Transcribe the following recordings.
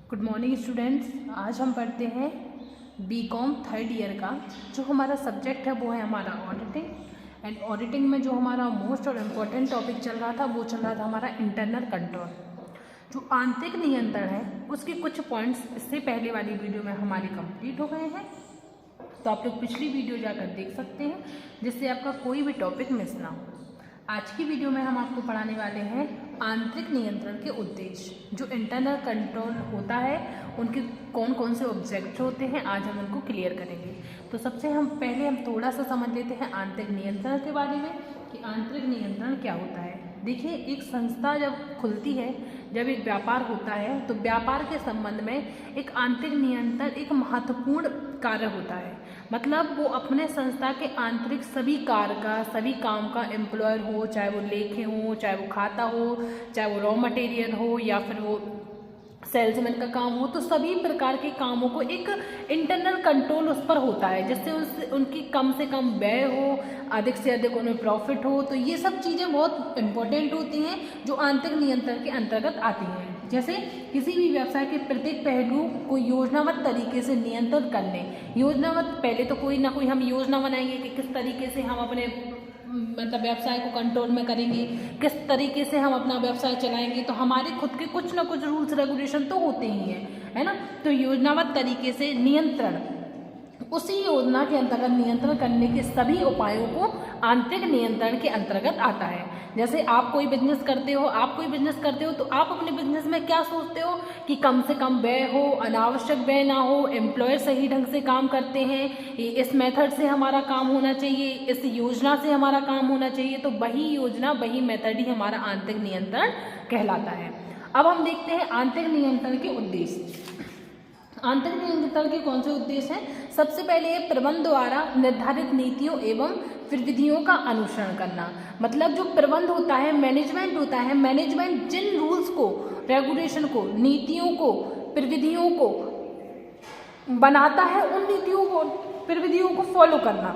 Good morning students. आज हम पढ़ते हैं बीकॉम थर्ड ईयर का। जो हमारा सब्जेक्ट है वो है हमारा ऑडिटिंग। एंड ऑडिटिंग में जो हमारा मोस्ट और इम्पोर्टेंट टॉपिक चल रहा था वो चल रहा था हमारा इंटरनल कंट्रोल। जो आंतरिक नियंत्रण है उसके कुछ पॉइंट्स इससे पहले वाली वीडियो में हमारे कंप्लीट हो गए हैं, तो आप लोग पिछली वीडियो जाकर देख सकते हैं जिससे आपका कोई भी टॉपिक मिस ना हो। आज की वीडियो में हम आपको पढ़ाने वाले हैं आंतरिक नियंत्रण के उद्देश्य। जो इंटरनल कंट्रोल होता है उनके कौन कौन से ऑब्जेक्ट होते हैं, आज हम उनको क्लियर करेंगे। तो सबसे पहले हम थोड़ा सा समझ लेते हैं आंतरिक नियंत्रण के बारे में कि आंतरिक नियंत्रण क्या होता है। देखिए, एक संस्था जब खुलती है, जब एक व्यापार होता है, तो व्यापार के संबंध में एक आंतरिक नियंत्रण एक महत्वपूर्ण कार्य होता है। मतलब वो अपने संस्था के आंतरिक सभी कार्य का, सभी काम का, एम्प्लॉयर हो, चाहे वो लेखे हो, चाहे वो खाता हो, चाहे वो रॉ मटेरियल हो, या फिर वो सेल्समैन का काम हो, तो सभी प्रकार के कामों को एक इंटरनल कंट्रोल उस पर होता है, जिससे उनकी कम से कम व्यय हो, अधिक से अधिक उन्हें प्रॉफिट हो। तो ये सब चीज़ें बहुत इंपॉर्टेंट होती हैं जो आंतरिक नियंत्रण के अंतर्गत आती हैं। जैसे किसी भी व्यवसाय के प्रत्येक पहलू को योजनाबद्ध तरीके से नियंत्रित करने। योजनाबद्ध, पहले तो कोई ना कोई हम योजना बनाएंगे कि किस तरीके से हम अपने मतलब व्यवसाय को कंट्रोल में करेंगे, किस तरीके से हम अपना व्यवसाय चलाएंगे। तो हमारे खुद के कुछ ना कुछ रूल्स रेगुलेशन तो होते ही हैं, है ना। तो योजनाबद्ध तरीके से नियंत्रण, उसी योजना के अंतर्गत नियंत्रण करने के सभी उपायों को आंतरिक नियंत्रण के अंतर्गत आता है। जैसे आप कोई बिजनेस करते हो, तो आप अपने बिजनेस में क्या सोचते हो कि कम से कम व्यय हो, अनावश्यक व्यय ना हो, एम्प्लॉयर सही ढंग से काम करते हैं, इस मेथड से हमारा काम होना चाहिए, इस योजना से हमारा काम होना चाहिए। तो वही योजना, वही मेथड ही हमारा आंतरिक नियंत्रण कहलाता है। अब हम देखते हैं आंतरिक नियंत्रण के उद्देश्य। आंतरिक नियंत्रण के कौन से उद्देश्य हैं? सबसे पहले है प्रबंध द्वारा निर्धारित नीतियों एवं प्रविधियों का अनुसरण करना। मतलब जो प्रबंध होता है, मैनेजमेंट होता है, मैनेजमेंट जिन रूल्स को, रेगुलेशन को, नीतियों को, प्रविधियों को बनाता है, उन नीतियों को, प्रविधियों को फॉलो करना,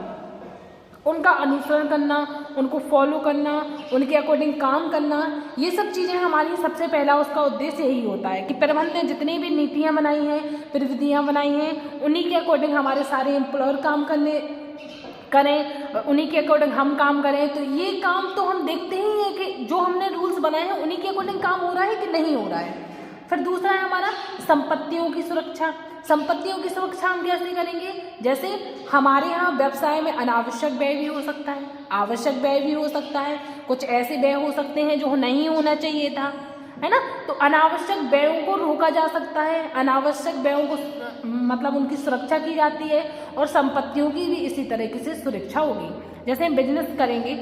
उनका अनुसरण करना, उनको फॉलो करना, उनके अकॉर्डिंग काम करना। ये सब चीज़ें हमारी सबसे पहला उसका उद्देश्य यही होता है कि प्रबंध ने जितनी भी नीतियाँ बनाई हैं, प्रविधियाँ बनाई हैं, उन्हीं के अकॉर्डिंग हमारे सारे एम्प्लॉयर काम करें, उन्हीं के अकॉर्डिंग हम काम करें। तो ये काम तो हम देखते ही हैं कि जो हमने रूल्स बनाए हैं उन्हीं के अकॉर्डिंग काम हो रहा है कि नहीं हो रहा है। फिर दूसरा है हमारा संपत्तियों की सुरक्षा। संपत्तियों की सुरक्षा हम कैसे करेंगे? जैसे हमारे यहाँ व्यवसाय में अनावश्यक व्यय भी हो सकता है, आवश्यक व्यय भी हो सकता है, कुछ ऐसे व्यय हो सकते हैं जो नहीं होना चाहिए था, है ना। तो अनावश्यक व्ययों को रोका जा सकता है, अनावश्यक व्ययों को मतलब उनकी सुरक्षा की जाती है, और संपत्तियों की भी इसी तरीके से सुरक्षा होगी। जैसे हम बिजनेस करेंगे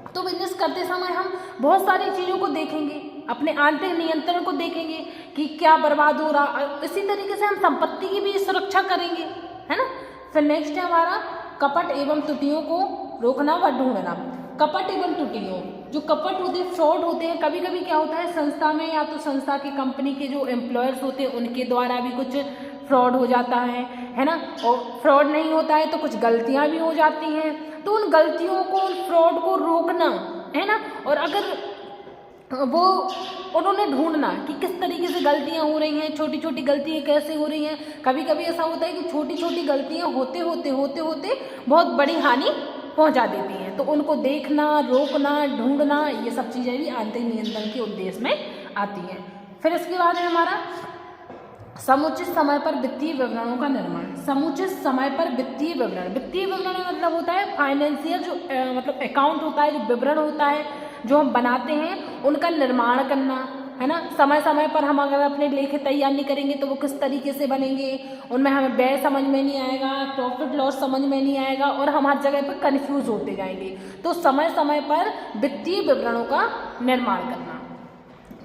तो बिजनेस करते समय हम बहुत सारी चीज़ों को देखेंगे, अपने आंतरिक नियंत्रण को देखेंगे कि क्या बर्बाद हो रहा, इसी तरीके से हम संपत्ति की भी सुरक्षा करेंगे, है ना। फिर नेक्स्ट है हमारा कपट एवं त्रुटियों को रोकना व ढूंढना। कपट एवं त्रुटियों, जो कपट होते हैं, फ्रॉड होते हैं। कभी कभी क्या होता है, संस्था में या तो संस्था की कंपनी के जो एम्प्लॉयर्स होते हैं उनके द्वारा भी कुछ फ्रॉड हो जाता है ना। और फ्रॉड नहीं होता है तो कुछ गलतियां भी हो जाती हैं। तो उन गलतियों को, उन फ्रॉड को रोकना, है ना। और अगर वो उन्होंने ढूंढना कि किस तरीके से गलतियां हो रही हैं, छोटी छोटी गलतियां कैसे हो रही हैं। कभी कभी ऐसा होता है कि छोटी छोटी गलतियां होते होते बहुत बड़ी हानि पहुंचा देती हैं। तो उनको देखना, रोकना, ढूंढना, ये सब चीज़ें भी आंतरिक नियंत्रण के उद्देश्य में आती हैं। फिर इसके बाद है हमारा समुचित समय पर वित्तीय विवरणों का निर्माण। समुचित समय पर वित्तीय विवरण, वित्तीय विवरण मतलब होता है फाइनेंशियल जो मतलब अकाउंट होता है, जो विवरण होता है जो हम बनाते हैं, उनका निर्माण करना, है ना। समय समय पर हम अगर अपने लेखे तैयार नहीं करेंगे तो वो किस तरीके से बनेंगे, उनमें हमें व्यय समझ में नहीं आएगा, प्रॉफिट लॉस समझ में नहीं आएगा, और हम हर जगह पर कन्फ्यूज होते जाएंगे। तो समय समय पर वित्तीय विवरणों का निर्माण करना।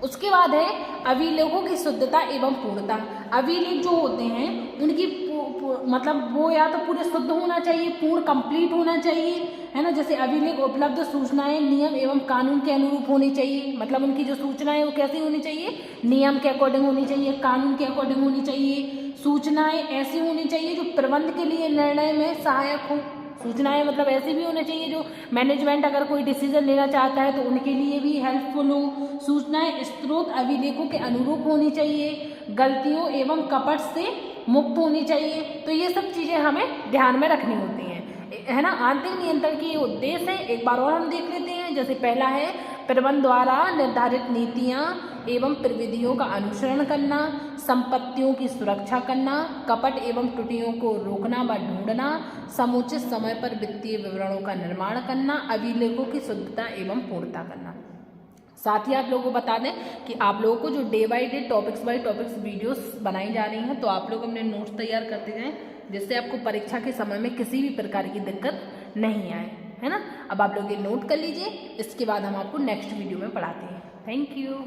उसके बाद है अभिलेखों की शुद्धता एवं पूर्णता। अभिलेख जो होते हैं उनकी मतलब वो या तो पूरे शुद्ध होना चाहिए, पूर्ण कंप्लीट होना चाहिए, है ना। जैसे अभिलेख उपलब्ध सूचनाएं नियम एवं कानून के अनुरूप होनी चाहिए। मतलब उनकी जो सूचनाएं वो कैसी होनी चाहिए, नियम के अकॉर्डिंग होनी चाहिए, कानून के अकॉर्डिंग होनी चाहिए। सूचनाएं ऐसी होनी चाहिए जो प्रबंध के लिए निर्णय में सहायक हो। सूचनाएं मतलब ऐसी भी होनी चाहिए जो मैनेजमेंट अगर कोई डिसीजन लेना चाहता है तो उनके लिए भी हेल्पफुल हो। सूचनाएं स्रोत अभिलेखों के अनुरूप होनी चाहिए। गलतियों एवं कपट से मुक्त होनी चाहिए। तो ये सब चीज़ें हमें ध्यान में रखनी होती हैं, है ना। आंतरिक नियंत्रण की उद्देश्य है, एक बार और हम देख लेते हैं। जैसे पहला है प्रबंधन द्वारा निर्धारित नीतियाँ एवं प्रविधियों का अनुसरण करना, संपत्तियों की सुरक्षा करना, कपट एवं त्रुटियों को रोकना व ढूंढना, समुचित समय पर वित्तीय विवरणों का निर्माण करना, अभिलेखों की शुद्धता एवं पूर्णता करना। साथ ही आप लोगों को बता दें कि आप लोगों को जो day by day topics by topics videos बनाई जा रही हैं, तो आप लोग अपने नोट्स तैयार करते जाएं, जिससे आपको परीक्षा के समय में किसी भी प्रकार की दिक्कत नहीं आए, है ना। अब आप लोग ये नोट कर लीजिए, इसके बाद हम आपको नेक्स्ट वीडियो में पढ़ाते हैं। Thank you.